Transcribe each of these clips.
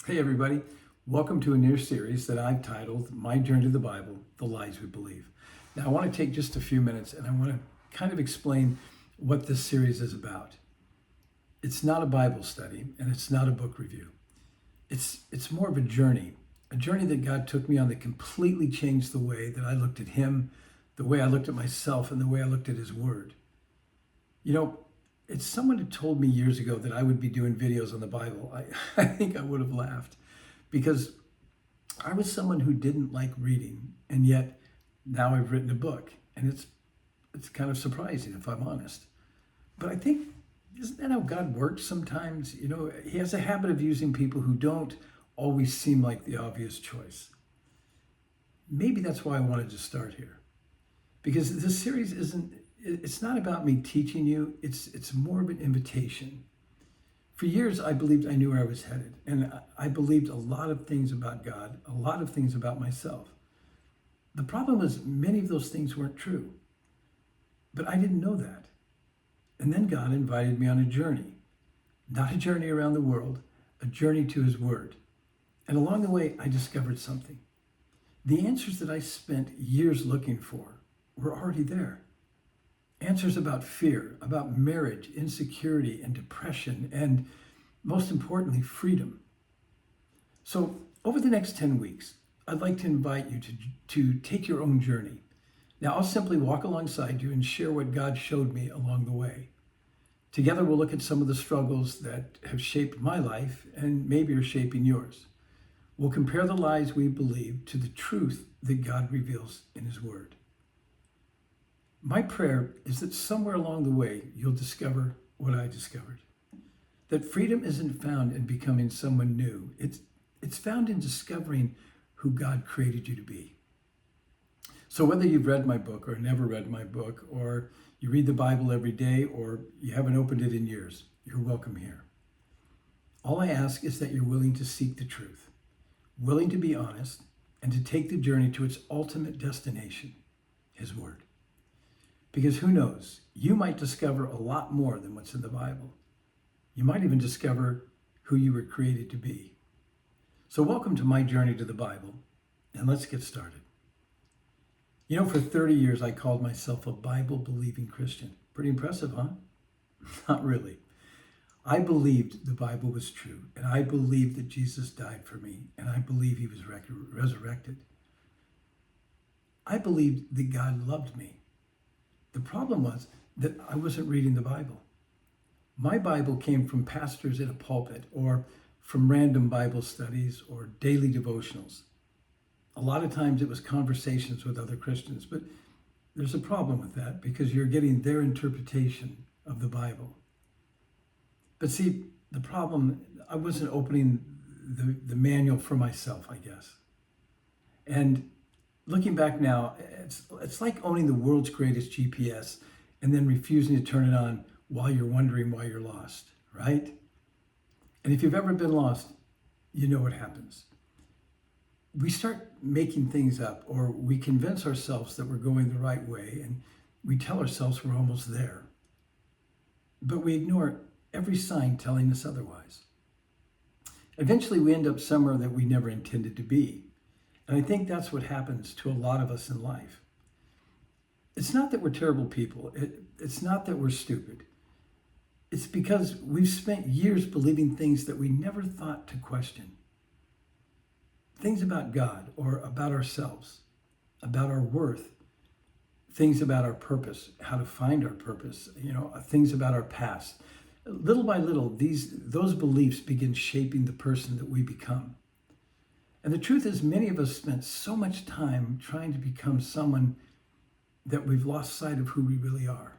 Hey everybody, welcome to a new series that I've titled My Journey to the Bible, The Lies We Believe. Now I want to take just a few minutes and I want to kind of explain what this series is about. It's not a Bible study and it's not a book review. It's more of a journey that God took me on that completely changed the way that I looked at Him, the way I looked at myself, and the way I looked at His Word. You know, it's someone had told me years ago that I would be doing videos on the Bible. I think I would have laughed because I was someone who didn't like reading, and yet now I've written a book, and it's kind of surprising if I'm honest. But I think isn't that how God works sometimes? You know, He has a habit of using people who don't always seem like the obvious choice. Maybe that's why I wanted to start here, because this series isn't. It's not about me teaching you. It's more of an invitation. For years, I believed I knew where I was headed, and I believed a lot of things about God, a lot of things about myself. The problem was many of those things weren't true, but I didn't know that. And then God invited me on a journey, not a journey around the world, a journey to His Word. And along the way, I discovered something. The answers that I spent years looking for were already there. Answers about fear, about marriage, insecurity, and depression, and most importantly, freedom. So, over the next 10 weeks, I'd like to invite you to take your own journey. Now, I'll simply walk alongside you and share what God showed me along the way. Together, we'll look at some of the struggles that have shaped my life and maybe are shaping yours. We'll compare the lies we believe to the truth that God reveals in His Word. My prayer is that somewhere along the way, you'll discover what I discovered. That freedom isn't found in becoming someone new. It's found in discovering who God created you to be. So whether you've read my book or never read my book, or you read the Bible every day, or you haven't opened it in years, you're welcome here. All I ask is that you're willing to seek the truth, willing to be honest, and to take the journey to its ultimate destination, His Word. Because who knows, you might discover a lot more than what's in the Bible. You might even discover who you were created to be. So welcome to my journey to the Bible, and let's get started. You know, for 30 years, I called myself a Bible-believing Christian. Pretty impressive, huh? Not really. I believed the Bible was true, and I believed that Jesus died for me, and I believe He was resurrected. I believed that God loved me. The problem was that I wasn't reading the Bible. My Bible came from pastors in a pulpit or from random Bible studies or daily devotionals. A lot of times it was conversations with other Christians, but there's a problem with that because you're getting their interpretation of the Bible. But see, the problem, I wasn't opening the manual for myself, I guess. And looking back now, it's like owning the world's greatest GPS and then refusing to turn it on while you're wondering why you're lost, right? And if you've ever been lost, you know what happens. We start making things up, or we convince ourselves that we're going the right way, and we tell ourselves we're almost there. But we ignore every sign telling us otherwise. Eventually, we end up somewhere that we never intended to be. And I think that's what happens to a lot of us in life. It's not that we're terrible people. It's not that we're stupid. It's because we've spent years believing things that we never thought to question. Things about God or about ourselves, about our worth, things about our purpose, how to find our purpose, things about our past. Little by little, those beliefs begin shaping the person that we become. And the truth is, many of us spent so much time trying to become someone that we've lost sight of who we really are.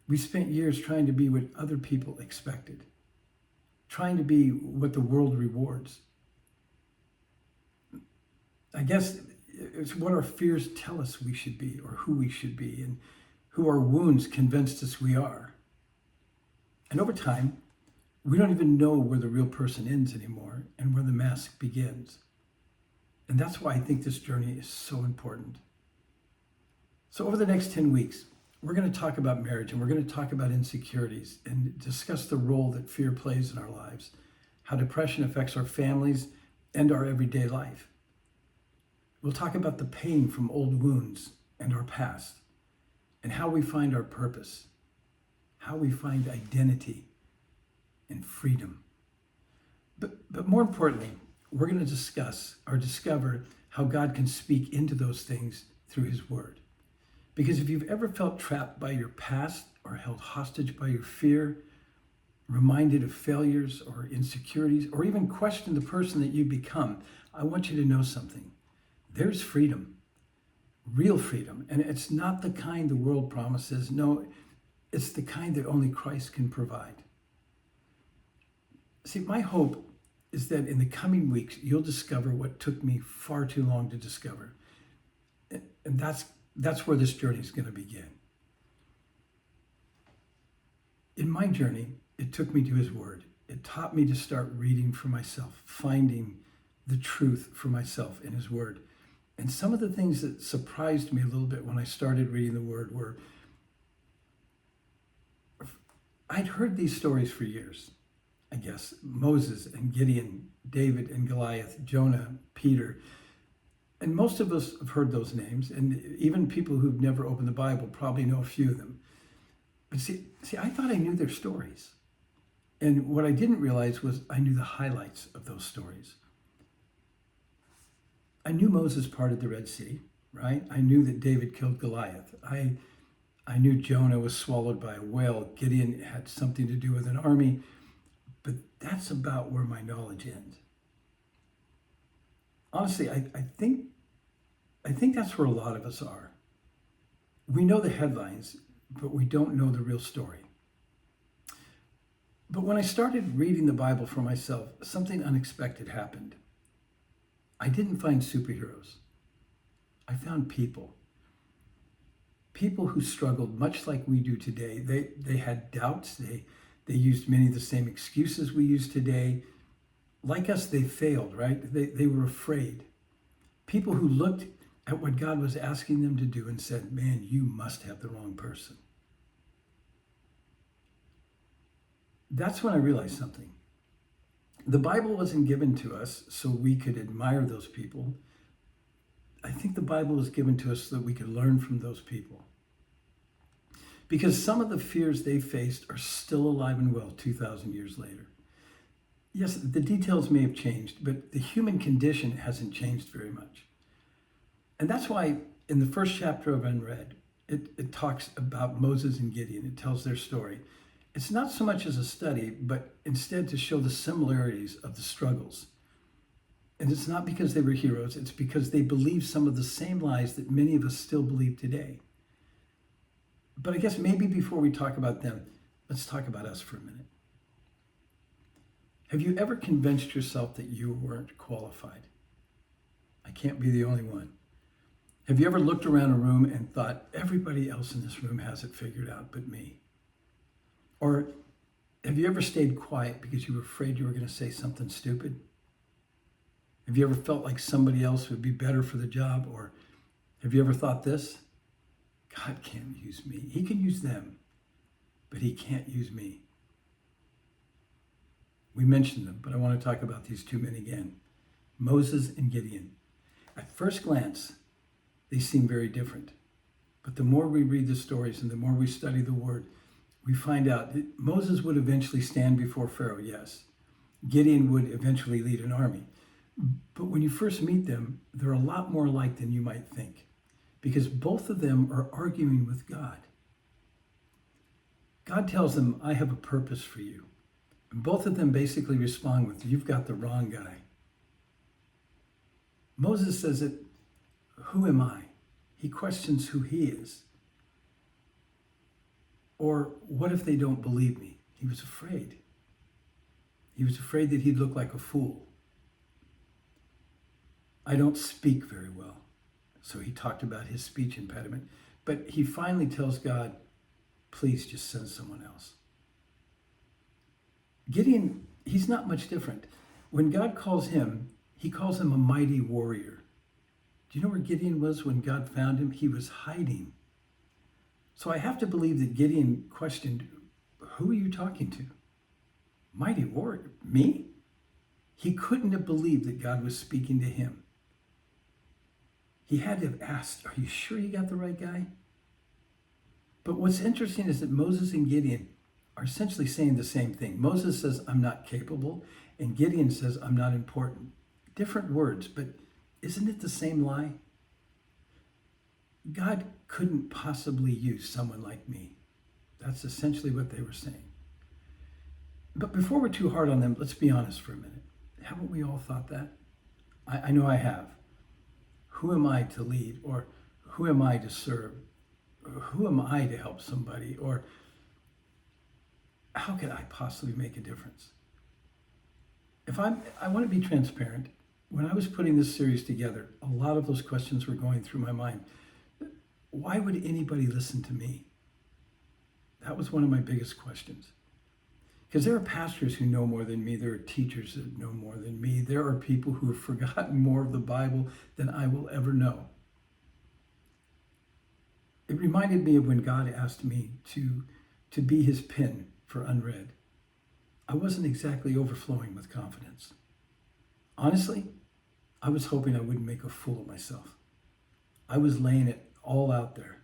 We spent years trying to be what other people expected, trying to be what the world rewards. I guess it's what our fears tell us we should be, or who we should be, and who our wounds convinced us we are. And over time, we don't even know where the real person ends anymore and where the mask begins. And that's why I think this journey is so important. So over the next 10 weeks, we're going to talk about marriage, and we're going to talk about insecurities and discuss the role that fear plays in our lives, how depression affects our families and our everyday life. We'll talk about the pain from old wounds and our past, and how we find our purpose, how we find identity and freedom. But more importantly, we're going to discuss or discover how God can speak into those things through his word. Because if you've ever felt trapped by your past or held hostage by your fear, reminded of failures or insecurities, or even questioned the person that you become, I want you to know something. There's freedom, real freedom. And it's not the kind the world promises. No, it's the kind that only Christ can provide. See, my hope is that in the coming weeks, you'll discover what took me far too long to discover. And that's where this journey is going to begin. In my journey, it took me to his word. It taught me to start reading for myself, finding the truth for myself in his word. And some of the things that surprised me a little bit when I started reading the word were, I'd heard these stories for years. I guess, Moses and Gideon, David and Goliath, Jonah, Peter. And most of us have heard those names, and even people who've never opened the Bible probably know a few of them. But see, I thought I knew their stories. And what I didn't realize was I knew the highlights of those stories. I knew Moses parted the Red Sea, right? I knew that David killed Goliath. I knew Jonah was swallowed by a whale. Gideon had something to do with an army. But that's about where my knowledge ends. Honestly, I think that's where a lot of us are. We know the headlines, but we don't know the real story. But when I started reading the Bible for myself, something unexpected happened. I didn't find superheroes. I found people. People who struggled much like we do today. They had doubts. They used many of the same excuses we use today. Like us, they failed, right? They were afraid. People who looked at what God was asking them to do and said, man, you must have the wrong person. That's when I realized something. The Bible wasn't given to us so we could admire those people. I think the Bible was given to us so that we could learn from those people. Because some of the fears they faced are still alive and well 2,000 years later. Yes, the details may have changed, but the human condition hasn't changed very much. And that's why in the first chapter of UNREAD, it talks about Moses and Gideon. It tells their story. It's not so much as a study, but instead to show the similarities of the struggles. And it's not because they were heroes, it's because they believed some of the same lies that many of us still believe today. But I guess maybe before we talk about them, let's talk about us for a minute. Have you ever convinced yourself that you weren't qualified? I can't be the only one. Have you ever looked around a room and thought, everybody else in this room has it figured out but me? Or have you ever stayed quiet because you were afraid you were going to say something stupid? Have you ever felt like somebody else would be better for the job? Or have you ever thought this? God can't use me. He can use them, but he can't use me. We mentioned them, but I want to talk about these two men again. Moses and Gideon. At first glance, they seem very different. But the more we read the stories and the more we study the word, we find out that Moses would eventually stand before Pharaoh, yes. Gideon would eventually lead an army. But when you first meet them, they're a lot more alike than you might think, because both of them are arguing with God. God tells them, I have a purpose for you. And both of them basically respond with, you've got the wrong guy. Moses says it, who am I? He questions who he is. Or what if they don't believe me? He was afraid. He was afraid that he'd look like a fool. I don't speak very well. So he talked about his speech impediment. But he finally tells God, please just send someone else. Gideon, he's not much different. When God calls him, he calls him a mighty warrior. Do you know where Gideon was when God found him? He was hiding. So I have to believe that Gideon questioned, who are you talking to? Mighty warrior? Me? He couldn't have believed that God was speaking to him. He had to have asked, are you sure you got the right guy? But what's interesting is that Moses and Gideon are essentially saying the same thing. Moses says, I'm not capable, and Gideon says, I'm not important. Different words, but isn't it the same lie? God couldn't possibly use someone like me. That's essentially what they were saying. But before we're too hard on them, let's be honest for a minute. Haven't we all thought that? I know I have. Who am I to lead? Or who am I to serve? Or who am I to help somebody? Or how could I possibly make a difference? I want to be transparent. When I was putting this series together, a lot of those questions were going through my mind. Why would anybody listen to me? That was one of my biggest questions. Because there are pastors who know more than me. There are teachers that know more than me. There are people who have forgotten more of the Bible than I will ever know. It reminded me of when God asked me to be his pen for UNREAD. I wasn't exactly overflowing with confidence. Honestly, I was hoping I wouldn't make a fool of myself. I was laying it all out there.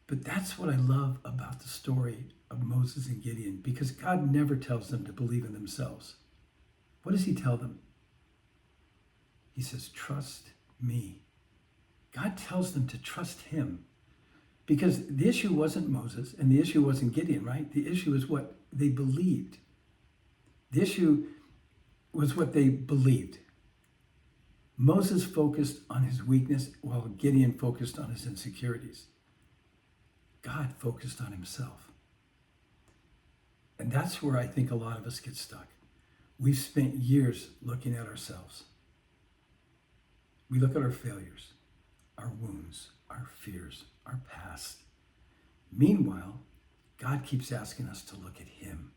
But that's what I love about the story of Moses and Gideon, because God never tells them to believe in themselves. What does he tell them? He says, trust me. God tells them to trust him, because the issue wasn't Moses and the issue wasn't Gideon, right? The issue is what they believed. The issue was what they believed. Moses focused on his weakness while Gideon focused on his insecurities. God focused on himself. And that's where I think a lot of us get stuck. We've spent years looking at ourselves. We look at our failures, our wounds, our fears, our past. Meanwhile, God keeps asking us to look at him.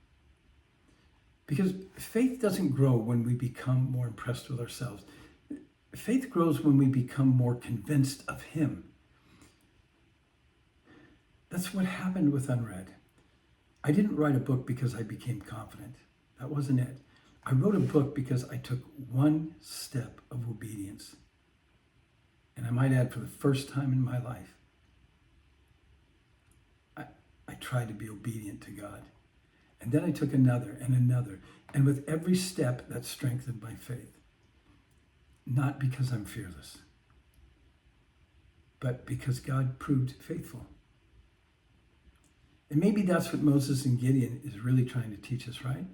Because faith doesn't grow when we become more impressed with ourselves. Faith grows when we become more convinced of him. That's what happened with UNREAD. I didn't write a book because I became confident. That wasn't it. I wrote a book because I took one step of obedience. And I might add, for the first time in my life, I tried to be obedient to God. And then I took another and another. And with every step, that strengthened my faith. Not because I'm fearless, but because God proved faithful. And maybe that's what Moses and Gideon is really trying to teach us, right?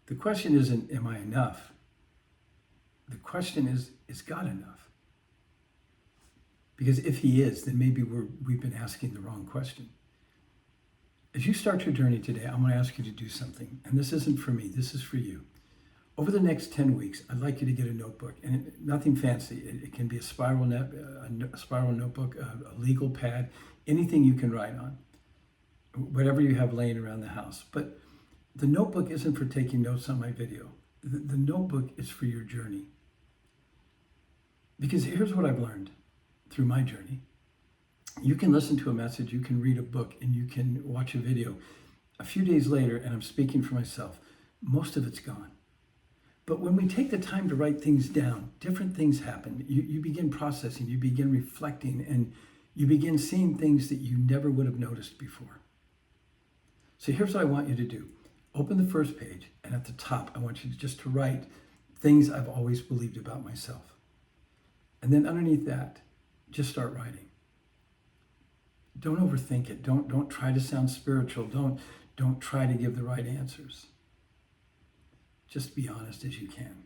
The question isn't, am I enough? The question is God enough? Because if he is, then maybe we've been asking the wrong question. As you start your journey today, I'm going to ask you to do something. And this isn't for me, this is for you. Over the next 10 weeks, I'd like you to get a notebook. And nothing fancy. It can be a spiral notebook, a legal pad, anything you can write on. Whatever you have laying around the house. But the notebook isn't for taking notes on my video. The notebook is for your journey. Because here's what I've learned through my journey. You can listen to a message, you can read a book, and you can watch a video. A few days later, and I'm speaking for myself, most of it's gone. But when we take the time to write things down, different things happen. You begin processing, you begin reflecting, and you begin seeing things that you never would have noticed before. So here's what I want you to do. Open the first page, and at the top, I want you just to write things I've always believed about myself. And then underneath that, just start writing. Don't overthink it. Don't try to sound spiritual. Don't try to give the right answers. Just be honest as you can.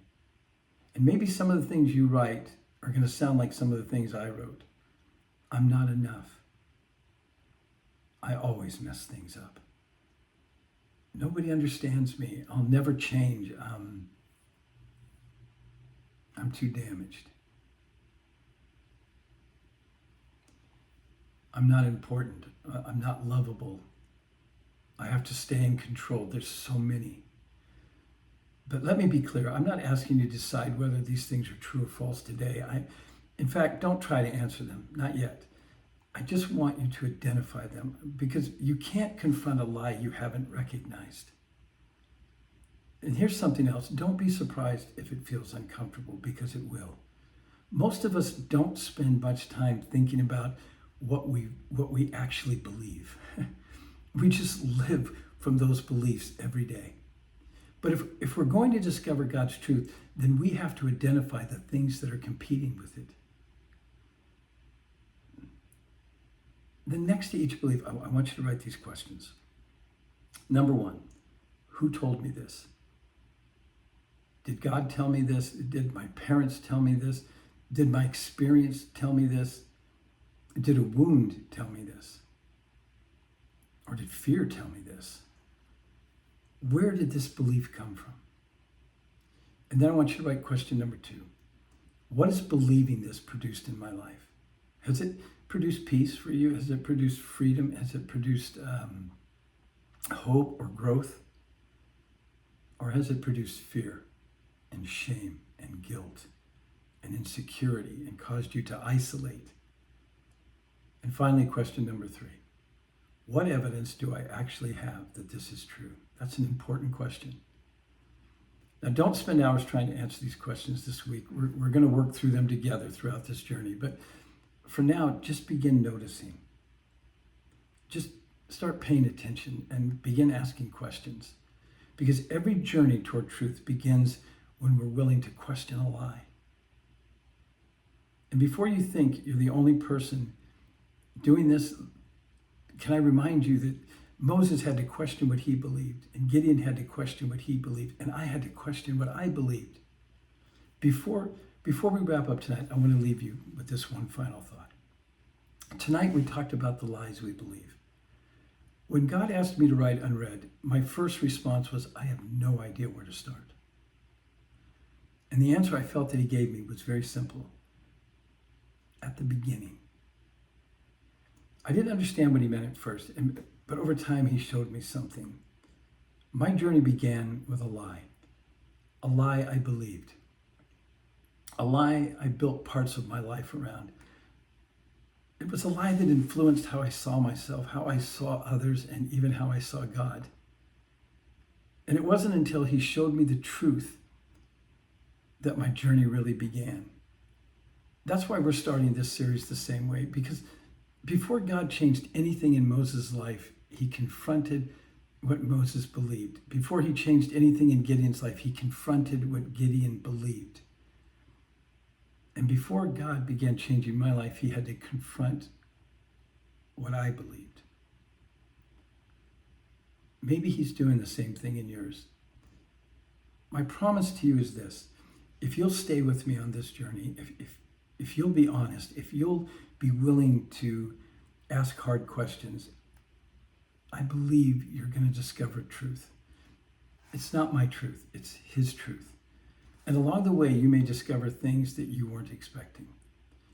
And maybe some of the things you write are going to sound like some of the things I wrote. I'm not enough. I always mess things up. Nobody understands me. I'll never change. I'm too damaged. I'm not important. I'm not lovable. I have to stay in control. There's so many. But let me be clear. I'm not asking you to decide whether these things are true or false today. In fact, don't try to answer them. Not yet. I just want you to identify them, because you can't confront a lie you haven't recognized. And here's something else. Don't be surprised if it feels uncomfortable, because it will. Most of us don't spend much time thinking about what we actually believe. We just live from those beliefs every day. But if we're going to discover God's truth, then we have to identify the things that are competing with it. Then next to each belief, I want you to write these questions. Number one, who told me this? Did God tell me this? Did my parents tell me this? Did my experience tell me this? Did a wound tell me this? Or did fear tell me this? Where did this belief come from? And then I want you to write question number two. What has believing this produced in my life? Has it produced peace for you? Has it produced freedom? Has it produced hope or growth? Or has it produced fear and shame and guilt and insecurity and caused you to isolate? And finally, question number three. What evidence do I actually have that this is true? That's an important question. Now, don't spend hours trying to answer these questions this week. We're going to work through them together throughout this journey. But for now, just begin noticing. Just start paying attention and begin asking questions. Because every journey toward truth begins when we're willing to question a lie. And before you think you're the only person doing this, can I remind you that Moses had to question what he believed, and Gideon had to question what he believed, and I had to question what I believed. Before we wrap up tonight, I want to leave you with this one final thought. Tonight we talked about the lies we believe. When God asked me to write UNREAD, my first response was, I have no idea where to start. And the answer I felt that he gave me was very simple. At the beginning. I didn't understand what he meant at first, but over time he showed me something. My journey began with a lie I believed, a lie I built parts of my life around. It was a lie that influenced how I saw myself, how I saw others, and even how I saw God. And it wasn't until he showed me the truth that my journey really began. That's why we're starting this series the same way, because before God changed anything in Moses' life, he confronted what Moses believed. Before he changed anything in Gideon's life, he confronted what Gideon believed. And before God began changing my life, he had to confront what I believed. Maybe he's doing the same thing in yours. My promise to you is this. If you'll stay with me on this journey, if you'll be honest, if you'll be willing to ask hard questions, I believe you're going to discover truth. It's not my truth, it's his truth. And along the way, you may discover things that you weren't expecting.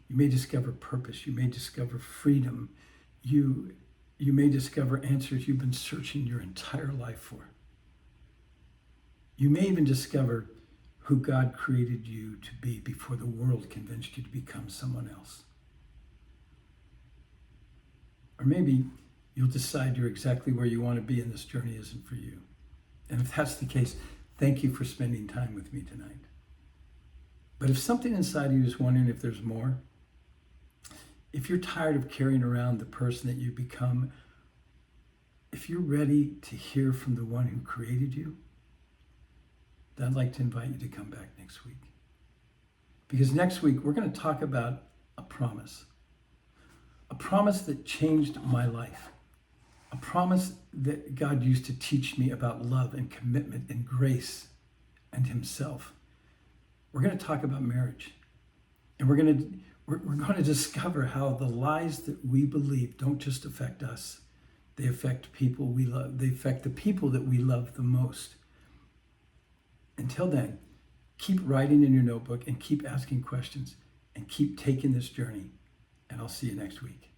You may discover purpose. You may discover freedom. You may discover answers you've been searching your entire life for. You may even discover who God created you to be before the world convinced you to become someone else. Or maybe you'll decide you're exactly where you want to be and this journey isn't for you. And if that's the case, thank you for spending time with me tonight. But if something inside of you is wondering if there's more, if you're tired of carrying around the person that you become, if you're ready to hear from the one who created you, then I'd like to invite you to come back next week. Because next week, we're going to talk about a promise that changed my life, a promise that God used to teach me about love and commitment and grace and himself. We're going to talk about marriage, and we're going to discover how the lies that we believe don't just affect us. They affect people we love. They affect the people that we love the most. Until then, keep writing in your notebook and keep asking questions and keep taking this journey. And I'll see you next week.